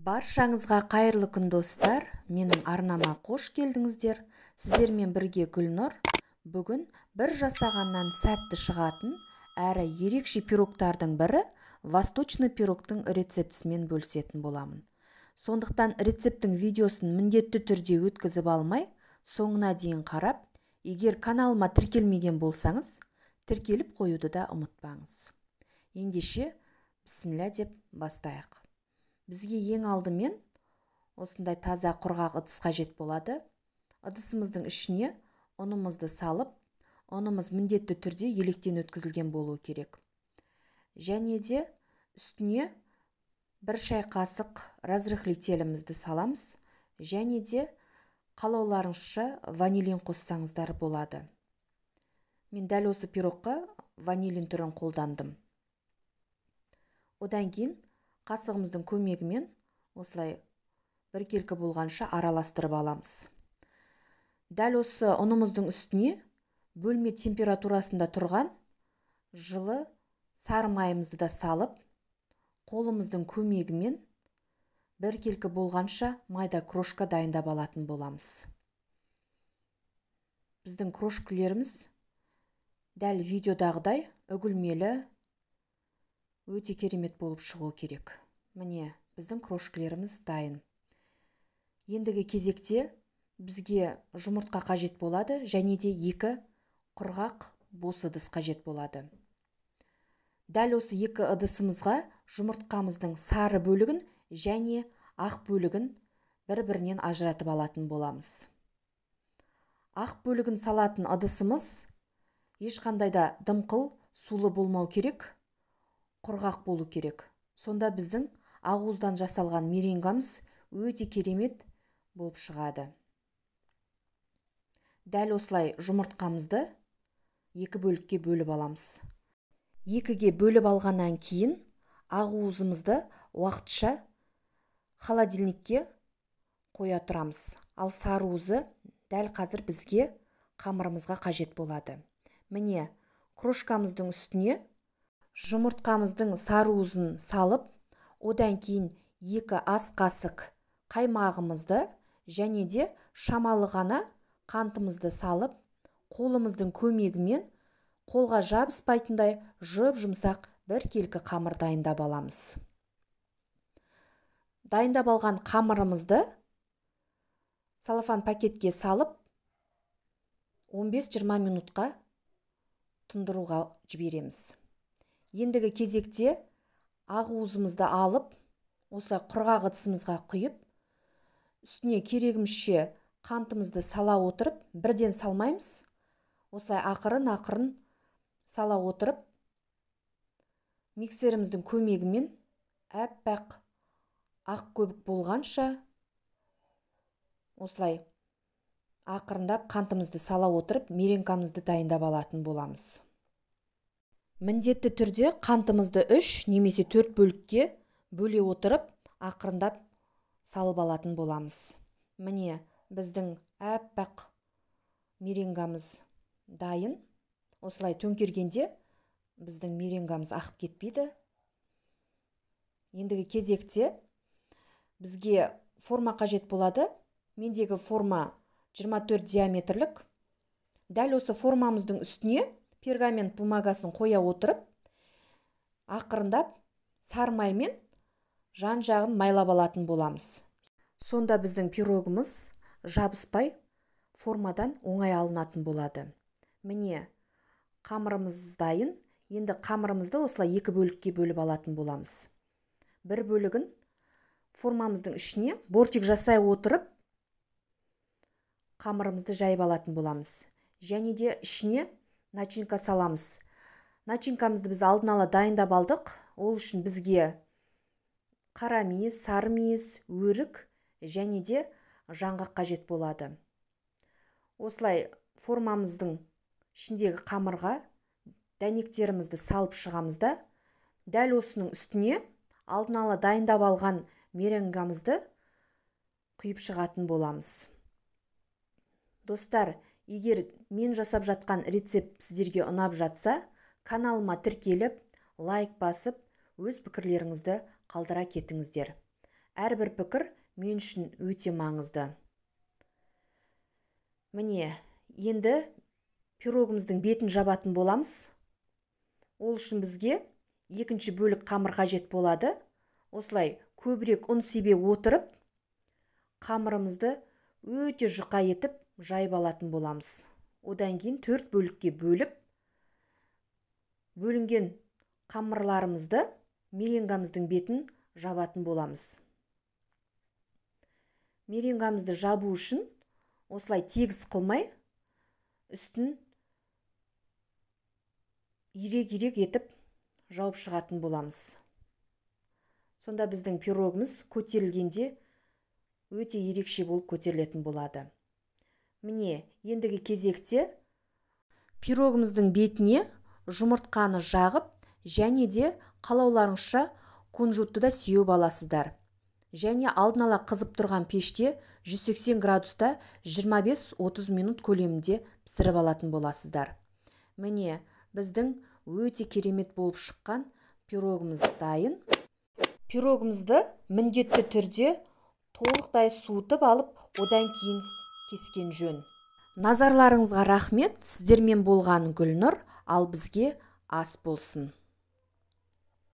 Баршаңызға қайырлы күн достар, менің арнама қош келдіңіздер. Сіздермен бірге Гүлнұр. Бүгін бір жасағаннан сәтті шығатын әрі ерекше пирогтардың бірі восточный пирогтың рецептісімен бөлісетін боламын. Сондықтан рецепттің видеосын міндетті түрде өткізіп алмай, соңына дейін қарап, егер каналыма тіркелмеген болсаңыз, тіркеліп қоюды да ұмытпаңыз. Ендеше, бісміллә деп бастайық. Бізге ең алдымен осындай таза құрғақ ыдыс қажет болады. Ыдысымыздың ішіне ұнымызды салып, ұнымыз міндетті түрде електен өткізілген болуы керек. Және де үстіне бір шай қасық разрыхлителімізді саламыз. Және де қалауларыңызша ванилин қоссаңыздар болады. Мен дәл осы пирогқа ванилин түрін қолдандым. Одан кейін қасығымыздың көмегімен осылай біркелкі болғанша араластырып аламыз. Дәл осы ұнымыздың үстіне бөлме температурасында тұрған жылы сары майымызды да салып, қолымыздың көмегімен біркелкі болғанша майда крошка дайындап алатын боламыз. Біздің крошкілеріміз дәл видеодағыдай үгілмелі, өте керемет болып шығу керек. Міне, біздің крошкілеріміз дайын. Ендігі кезекте бізге жұмыртқа қажет болады, және де 2 құрғақ бос ыдыс қажет болады. Дәл осы 2 ыдысымызға жұмыртқамыздың сары бөлігін және ақ бөлігін бір-бірінен ажыратып алатын боламыз. Ақ бөлігін салатын ыдысымыз ешқандай да дымқыл, сулы болмау керек, құрғақ болу керек. Сонда біздің ақуыздан жасалған меренгамыз өте керемет болып шығады. Дәл осылай жұмыртқамызды 2 бөлікке бөліп аламыз. 2-ге бөліп алғаннан кейін ақуызымызды уақытша холодильникке қоя тұрамыз. Ал сарыуызы дәл қазір бізге қамырымызға қажет болады. Міне, крошкамыздың үстіне жұмыртқамыздың сарыуызын салып, одан кейін 2 ас қасық қаймағымызды және де шамалы ғана қантымызды салып, қолымыздың көмегімен қолға жабыспайтындай жұп-жұмсақ біркелкі қамыр дайындап аламыз. Дайындап алған қамырымызды салафан пакетке салып 15-20 минутқа тұндыруға жібереміз. Ендігі кезекте ақуызымызды алып, осылай құрғақ ыдысымызға құйып, үстіне керегімізше қантымызды сала отырып, бірден салмаймыз. Осылай ақырын-ақырын сала отырып, миксеріміздің көмегімен әппақ ақ көбік болғанша осылай ақырындап қантымызды сала отырып, меренгамызды дайындап алатын боламыз. Міндетті түрде қантымызды 3 немесе 4 бөлікке бөле отырып, ақырындап салып алатын боламыз. Міне, біздің әппақ меренгамыз дайын. Осылай төңкергенде біздің меренгамыз ақып кетпейді. Ендігі кезекте бізге форма қажет болады. Мендегі форма 24 диаметрлік. Дәл осы формамыздың үстіне пергамент бумагасын қоя отырып, ақырындап сары маймен жан-жағын майлап алатын боламыз. Сонда біздің пирогымыз жабыспай формадан оңай алынатын болады. Міне, қамырымыз дайын. Енді қамырымызды осылай 2 бөлікке бөліп алатын боламыз. Бір бөлігін формамыздың ішіне бортик жасай отырып, қамырымызды жайып алатын боламыз. Және де ішіне начинка саламыз. Начинкамызды біз алдын ала дайындап алдық. Ол үшін бізге қара мейіз, сары мейіз, өрік және де жаңғақ қажет болады. Осылай формамыздың ішіндегі қамырға дәнектерімізді салып шығамызда, дәл осының үстіне алдын ала дайындап алған меренгамызды құйып шығатын боламыз. Достар, егер мен жасап жатқан рецепт сіздерге ұнап жатса, каналыма тіркеліп, лайк басып, өз пікірлеріңізді қалдыра кетіңіздер. әрбір пікір мен үшін өте маңызды. Міне, енді пирогымыздың бетін жабатын боламыз. Ол үшін бізге екінші бөлік қамыр қажет болады. Осылай көбірек ұн себе отырып, қамырымызды өте жұқа етіп жайып алатын боламыз. Одан кейін 4 бөлікке бөліп, бөлінген қамырларымызды меренгамыздың бетін жабатын боламыз. Меренгамызды жабу үшін осылай тегіс қылмай, үстін ирек-ирек етіп жауып шығатын боламыз. Сонда біздің пирогымыз көтерілгенде өте ерекше болып көтерілетін болады. Міне, ендігі кезекте пирогымыздың бетіне жұмыртқаны жағып, және де қалауларыңызша кунжутты да сеуіп аласыздар. Және алдын ала қызып тұрған пеште 180 градуста 25-30 минут көлемінде пісіріп алатын боласыздар. Міне, біздің өте керемет болып шыққан пирогымыз дайын. Пирогымызды міндетті түрде толықтай суытып алып, одан кейін кескен жөн. Назарларыңызға рахмет. Сіздермен болған Гүлнұр, ал бізге ас болсын.